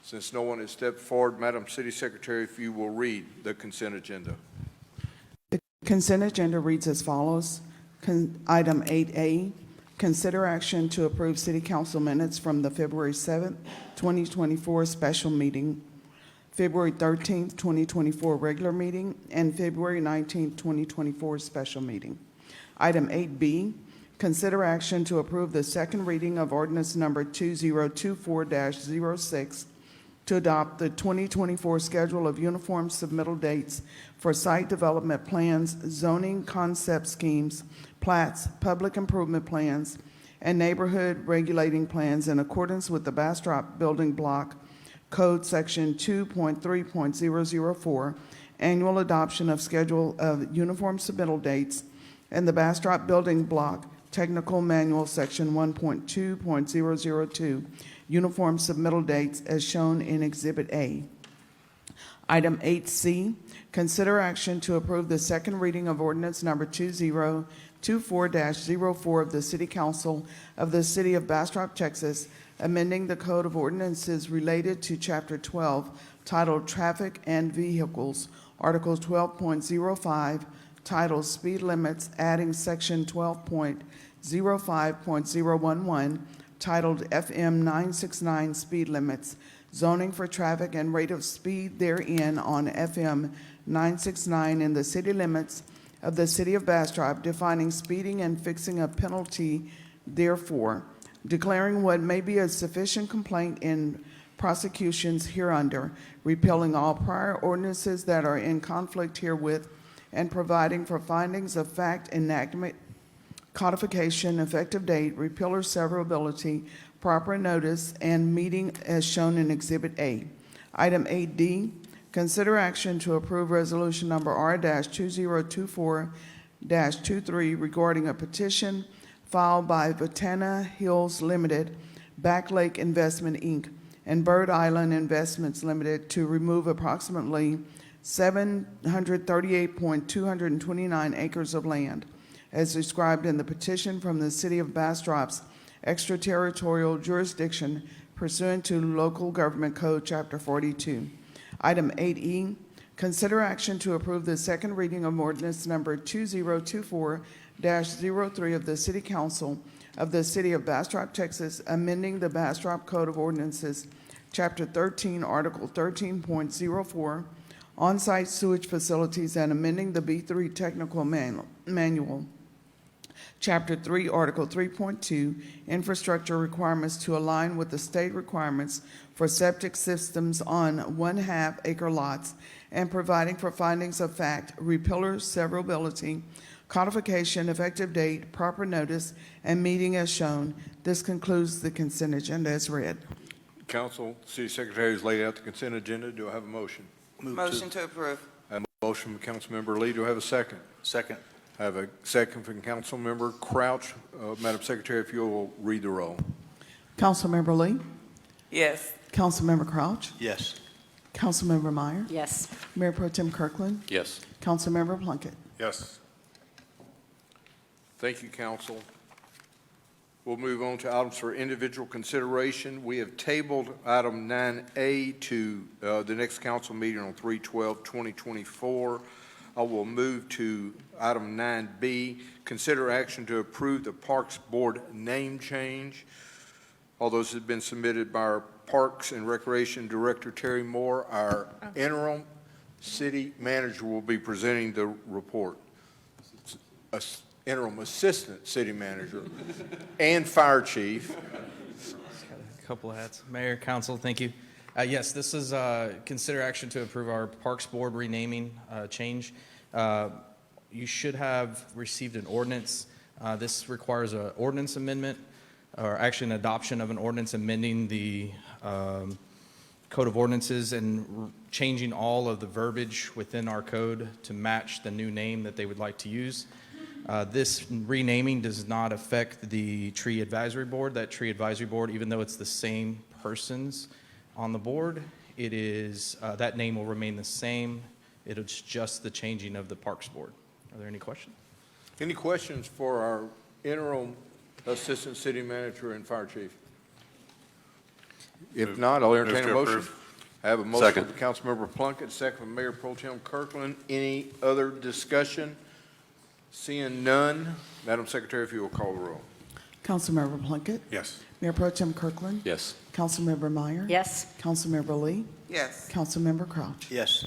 Since no one has stepped forward, Madam City Secretary, if you will read the consent agenda. The consent agenda reads as follows. Item 8A, consider action to approve City Council minutes from the February 7th, 2024 special meeting, February 13th, 2024 regular meeting, and February 19th, 2024 special meeting. Item 8B, consider action to approve the second reading of ordinance number 2024-06 to adopt the 2024 schedule of uniform submittal dates for site development plans, zoning concept schemes, plats, public improvement plans, and neighborhood regulating plans in accordance with the Bastrop Building Block Code Section 2.3.004, annual adoption of schedule of uniform submittal dates, and the Bastrop Building Block Technical Manual Section 1.2.002, uniform submittal dates as shown in Exhibit A. Item 8C, consider action to approve the second reading of ordinance number 24-04 of the City Council of the City of Bastrop, Texas, amending the Code of Ordinances related to Chapter 12, titled Traffic and Vehicles, Article 12.05, titled Speed Limits, adding Section 12.05.011, titled FM 969 Speed Limits, zoning for traffic and rate of speed therein on FM 969 in the city limits of the City of Bastrop, defining speeding and fixing a penalty therefore, declaring what may be a sufficient complaint in prosecutions hereunder, repealing all prior ordinances that are in conflict herewith, and providing for findings of fact, enactment, codification, effective date, repeal or severability, proper notice, and meeting as shown in Exhibit A. Item 8D, consider action to approve resolution number R-2024-23 regarding a petition filed by Botana Hills Limited, Back Lake Investment, Inc., and Bird Island Investments Limited to remove approximately 738.229 acres of land, as described in the petition from the City of Bastrop's extraterritorial jurisdiction pursuant to Local Government Code, Chapter 42. Item 8E, consider action to approve the second reading of ordinance number 2024-03 of the City Council of the City of Bastrop, Texas, amending the Bastrop Code of Ordinances, Chapter 13, Article 13.04, on-site sewage facilities, and amending the B3 Technical Manual, Chapter 3, Article 3.2, infrastructure requirements to align with the state requirements for septic systems on 1/2 acre lots, and providing for findings of fact, repealer severability, codification, effective date, proper notice, and meeting as shown. This concludes the consent agenda as read. Council, City Secretary has laid out the consent agenda. Do I have a motion? Motion to approve. I have a motion from Councilmember Lee. Do I have a second? Second. I have a second from Councilmember Crouch. Madam Secretary, if you will read the roll. Councilmember Lee, Yes. Councilmember Crouch, Yes. Councilmember Meyer, Yes. Mayor Pro Tem Kirkland, Yes. Councilmember Plunkett. Yes. Thank you, Council. We'll move on to items for individual consideration. We have tabled item 9A to the next council meeting on 3/12/2024. I will move to item 9B, consider action to approve the Parks Board name change. All those have been submitted by our Parks and Recreation Director, Terry Moore. Our interim city manager will be presenting the report. Interim assistant city manager and fire chief. A couple of hats. Mayor, council, thank you. Yes, this is consider action to approve our Parks Board renaming change. You should have received an ordinance. This requires an ordinance amendment, or actually an adoption of an ordinance amending the Code of Ordinances and changing all of the verbiage within our code to match the new name that they would like to use. This renaming does not affect the Tree Advisory Board. That Tree Advisory Board, even though it's the same persons on the board, it is, that name will remain the same. It's just the changing of the Parks Board. Are there any questions? Any questions for our interim assistant city manager and fire chief? If not, I'll entertain a motion. I have a motion Second. from Councilmember Plunkett, second from Mayor Pro Tem Kirkland. Any other discussion? Seeing none, Madam Secretary, if you will call the roll. Councilmember Plunkett, Yes. Mayor Pro Tem Kirkland, Yes. Councilmember Meyer, Yes. Councilmember Lee, Yes. Councilmember Crouch. Yes.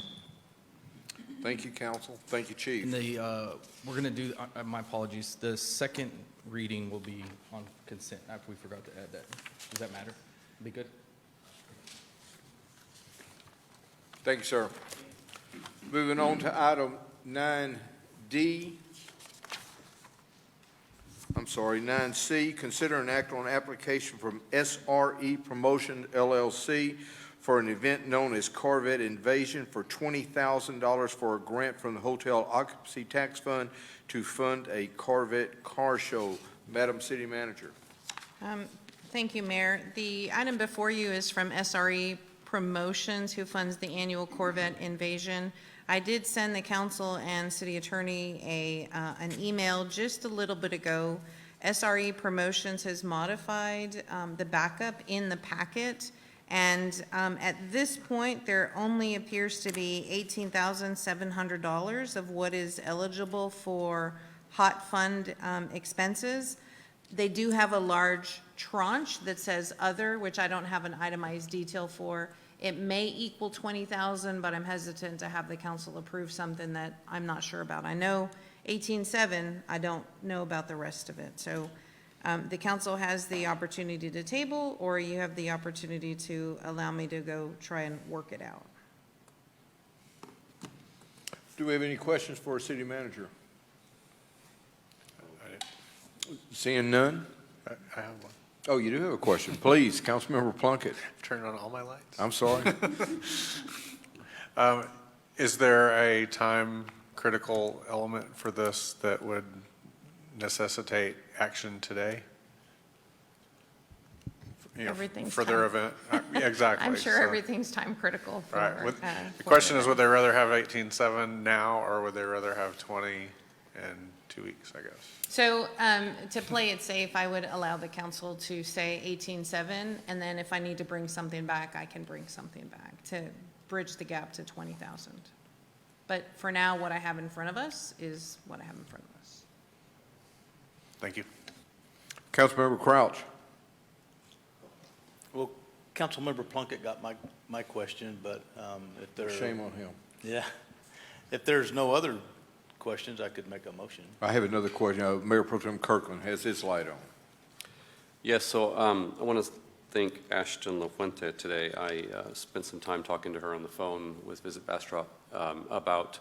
Thank you, council. Thank you, chief. And we're going to do, my apologies, the second reading will be on consent after we forgot to add that. Does that matter? Be good? Thank you, sir. Moving on to item 9D. 9C, consider an act on application from SRE Promotion LLC for an event known as Corvette Invasion for $20,000 for a grant from the Hotel Occupancy Tax Fund to fund a Corvette car show. Madam City Manager. Thank you, Mayor. The item before you is from SRE Promotions, who funds the annual Corvette Invasion. I did send the council and city attorney an email just a little bit ago. SRE Promotions has modified the backup in the packet, and at this point, there only appears to be $18,700 of what is eligible for hot fund expenses. They do have a large tranche that says other, which I don't have an itemized detail for. It may equal 20,000, but I'm hesitant to have the council approve something that I'm not sure about. I know 18.7, I don't know about the rest of it. So the council has the opportunity to table, or you have the opportunity to allow me to go try and work it out. Do we have any questions for our city manager? Seeing none? I have one. Oh, you do have a question. Please, Councilmember Plunkett. Turn on all my lights. I'm sorry. Is there a time critical element for this that would necessitate action today? You know, Everything's for their time. event? Yeah, exactly. I'm sure So- everything's time critical for. Right. The for question the is, would they rather have 18.7 now, or would they rather have 20 in 2 weeks, I guess? So to play it safe, I would allow the council to say 18.7, and then if I need to bring something back, I can bring something back to bridge the gap to 20,000. But for now, what I have in front of us is what I have in front of us. Thank you. Councilmember Crouch. Well, Councilmember Plunkett got my question, but if there. Shame on him. Yeah. If there's no other questions, I could make a motion. I have another question. Mayor Pro Tem Kirkland has his light on. Yes, so I want to thank Ashton LaFuente today. I spent some time talking to her on the phone with Visit Bastrop about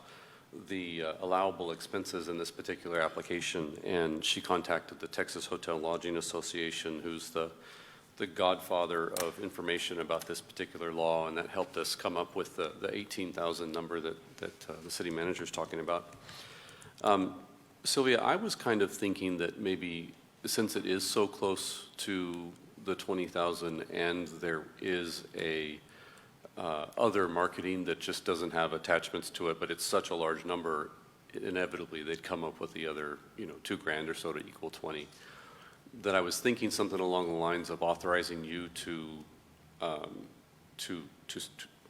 the allowable expenses in this particular application, and she contacted the Texas Hotel Lodging Association, who's the godfather of information about this particular law, and that helped us come up with the 18,000 number that the city manager is talking about. Sylvia, I was kind of thinking that maybe since it is so close to the 20,000 and there is a other marketing that just doesn't have attachments to it, but it's such a large number, inevitably they'd come up with the other, $2,000 or so to equal 20. That I was thinking something along the lines of authorizing you to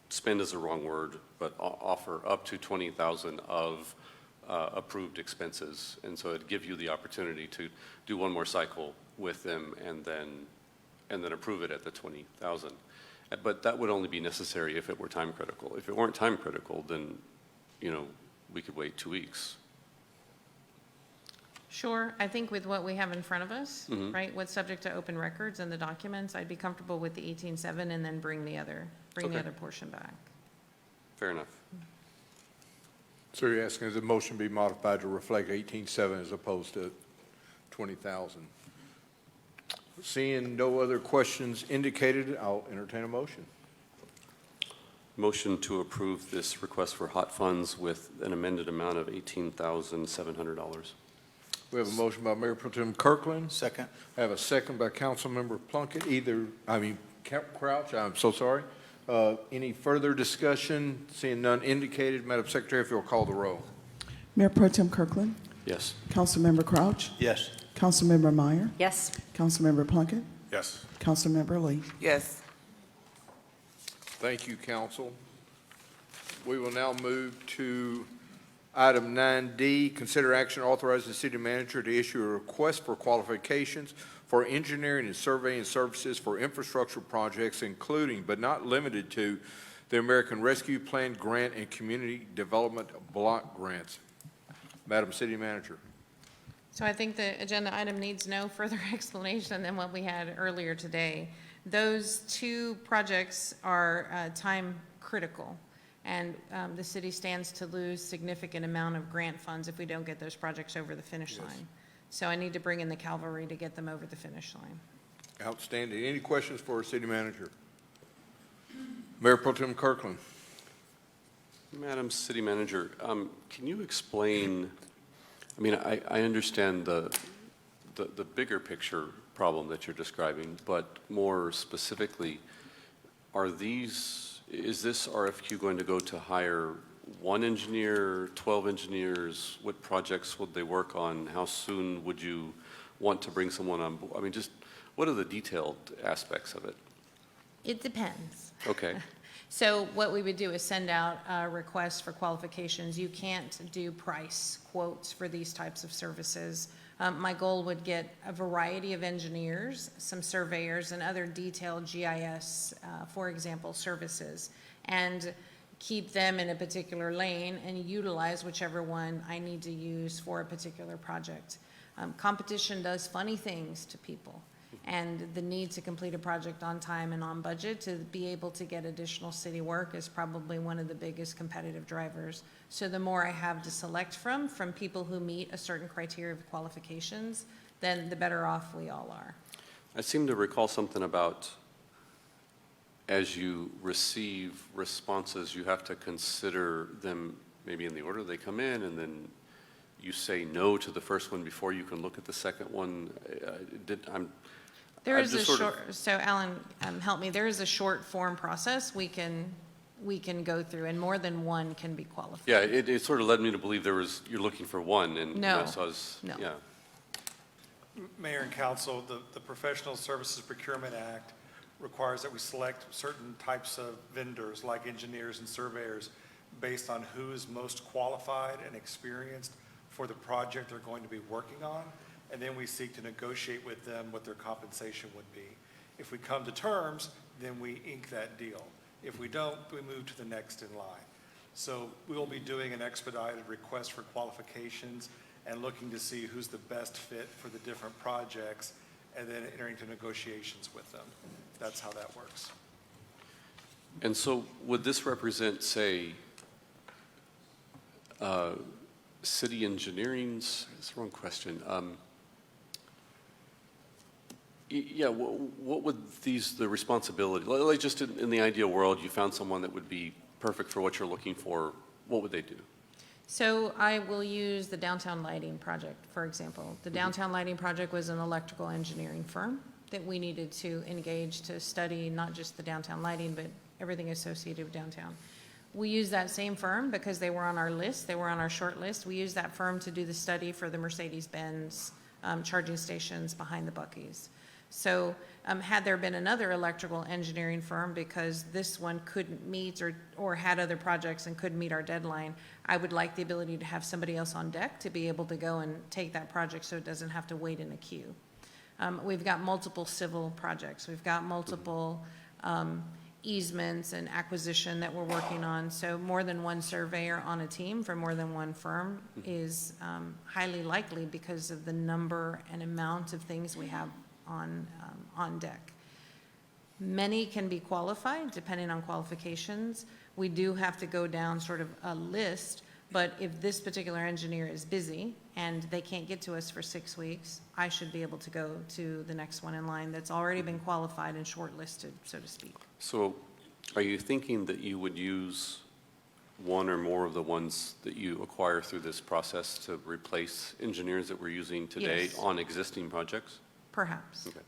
spend is the wrong word, but offer up to 20,000 of approved expenses, and so it'd give you the opportunity to do one more cycle with them and then approve it at the 20,000. But that would only be necessary if it were time critical. If it weren't time critical, then we could wait 2 weeks. Sure, I think with what we have in front of us, Mhm. right, what's subject to open records and the documents, I'd be comfortable with the 18.7 and then bring the other Okay. portion back. Fair enough. So you're asking the motion be modified to reflect 18.7 as opposed to 20,000. Seeing no other questions indicated, I'll entertain a motion. Motion to approve this request for hot funds with an amended amount of $18,700. We have a motion by Mayor Pro Tem Kirkland. Second. I have a second by Councilmember Plunkett. Crouch, I'm so sorry. Any further discussion? Seeing none indicated, Madam Secretary, if you'll call the roll. Mayor Pro Tem Kirkland, Yes. Councilmember Crouch, Yes. Councilmember Meyer, Yes. Councilmember Plunkett, Yes. Councilmember Lee. Yes. Thank you, council. We will now move to item 9D, consider action authorizing the city manager to issue a request for qualifications for engineering and surveying services for infrastructure projects, including but not limited to the American Rescue Plan Grant and Community Development Block Grants. Madam City Manager. So I think the agenda item needs no further explanation than what we had earlier today. Those two projects are time critical, and the city stands to lose significant amount of grant funds if we don't get those projects over the finish line. So I need to bring in the cavalry to get them over the finish line. Outstanding. Any questions for our city manager? Mayor Pro Tem Kirkland. Madam City Manager, can you explain, I understand the bigger picture problem that you're describing, but more specifically, is this RFQ going to go to hire one engineer, 12 engineers? What projects would they work on? How soon would you want to bring someone on board? I mean, just what are the detailed aspects of it? It depends. Okay. So what we would do is send out requests for qualifications. You can't do price quotes for these types of services. My goal would get a variety of engineers, some surveyors, and other detailed GIS, for example, services, and keep them in a particular lane and utilize whichever one I need to use for a particular project. Competition does funny things to people, and the need to complete a project on time and on budget to be able to get additional city work is probably one of the biggest competitive drivers. So the more I have to select from people who meet a certain criteria of qualifications, then the better off we all are. I seem to recall something about as you receive responses, you have to consider them maybe in the order they come in, and then you say no to the first one before you can look at the second one. There I'm is a just sort of- short, so Alan, help me, there is a short form process we can go through, and more than one can be qualified. Yeah, it sort of led me to believe you're looking for one, and No, so I was, no. yeah. Mayor and council, the Professional Services Procurement Act requires that we select certain types of vendors, like engineers and surveyors, based on who is most qualified and experienced for the project they're going to be working on, and then we seek to negotiate with them what their compensation would be. If we come to terms, then we ink that deal. If we don't, we move to the next in line. So we will be doing an expedited request for qualifications and looking to see who's the best fit for the different projects, and then entering into negotiations with them. That's how that works. And so would this represent, say, city engineering's, that's the wrong question. Yeah, what would the responsibility, like just in the ideal world, you found someone that would be perfect for what you're looking for, what would they do? So I will use the downtown lighting project, for example. The downtown lighting project was an electrical engineering firm that we needed to engage to study not just the downtown lighting, but everything associated with downtown. We used that same firm because they were on our list, they were on our short list. We used that firm to do the study for the Mercedes-Benz charging stations behind the Buc-ee's. So had there been another electrical engineering firm, because this one couldn't meet or had other projects and couldn't meet our deadline, I would like the ability to have somebody else on deck to be able to go and take that project so it doesn't have to wait in a queue. We've got multiple civil projects. We've got multiple easements and acquisition that we're working on. So more than one surveyor on a team for more than one firm is highly likely because of the number and amount of things we have on deck. Many can be qualified depending on qualifications. We do have to go down sort of a list, but if this particular engineer is busy and they can't get to us for 6 weeks, I should be able to go to the next one in line that's already been qualified and shortlisted, so to speak. So are you thinking that you would use one or more of the ones that you acquire through this process to replace engineers that we're using today Yes. on existing projects? Perhaps. Okay.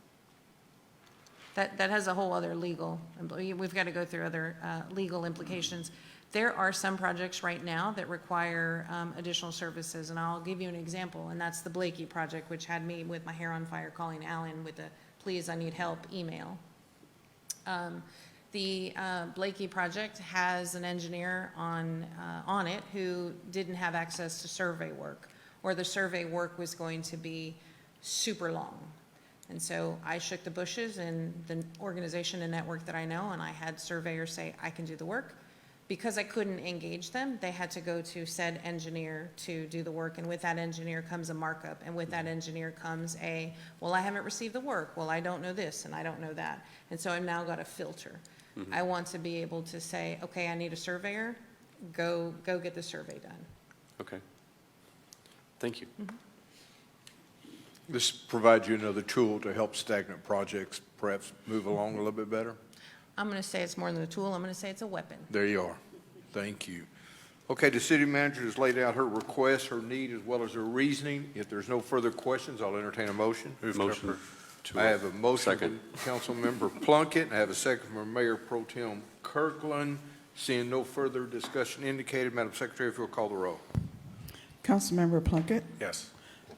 That has a whole other legal, we've got to go through other legal implications. There are some projects right now that require additional services, and I'll give you an example, and that's the Blakey project, which had me with my hair on fire calling Alan with a "please, I need help" email. The Blakey project has an engineer on it who didn't have access to survey work, or the survey work was going to be super long. And so I shook the bushes in the organization and network that I know, and I had surveyors say, I can do the work. Because I couldn't engage them, they had to go to said engineer to do the work, and with that engineer comes a markup, and with that engineer comes well, I haven't received the work, well, I don't know this, and I don't know that. And so I've now got a filter. I want to be able to say, okay, I need a surveyor, go get the survey done. Okay. Thank you. This provides you another tool to help stagnant projects perhaps move along a little bit better? I'm going to say it's more than a tool, I'm going to say it's a weapon. There you are. Thank you. Okay, the city manager has laid out her request, her need, as well as her reasoning. If there's no further questions, I'll entertain a motion. Motion to I have a motion second. from Councilmember Plunkett, and I have a second from Mayor Pro Tem Kirkland Seeing no further discussion indicated, Madam Secretary, if you'll call the roll. Councilmember Plunkett, Yes.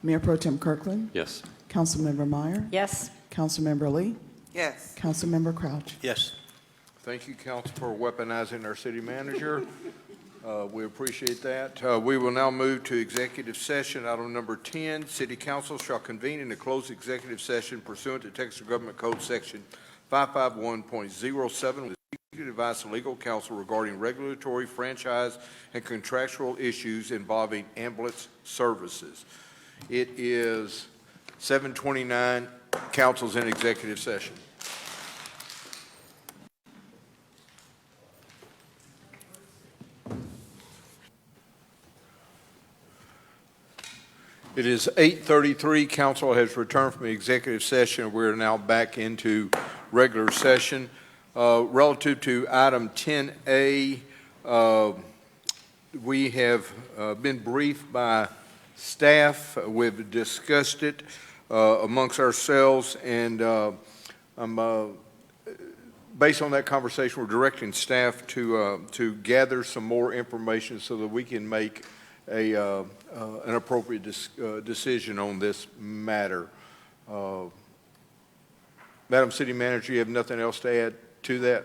Mayor Pro Tem Kirkland, Yes. Councilmember Meyer, Yes. Councilmember Lee, Yes. Councilmember Crouch. Yes. Thank you, council, for weaponizing our city manager. We appreciate that. We will now move to executive session. Item number 10, City Council shall convene in a closed executive session pursuant to Texas Government Code Section 551.07 with executive advice of legal counsel regarding regulatory, franchise, and contractual issues involving ambulance services. It is 7:29. Council's in executive session. It is 8:33. Council has returned from the executive session. We're now back into regular session. Relative to item 10A, we have been briefed by staff. We've discussed it amongst ourselves, and based on that conversation, we're directing staff to gather some more information so that we can make an appropriate decision on this matter. Madam City Manager, you have nothing else to add to that?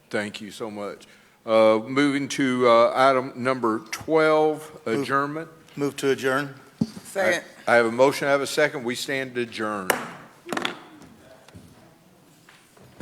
Thank you so much. Moving to item number 12, adjournment. Move to adjourn. Second. I have a motion, I have a second. We stand adjourned.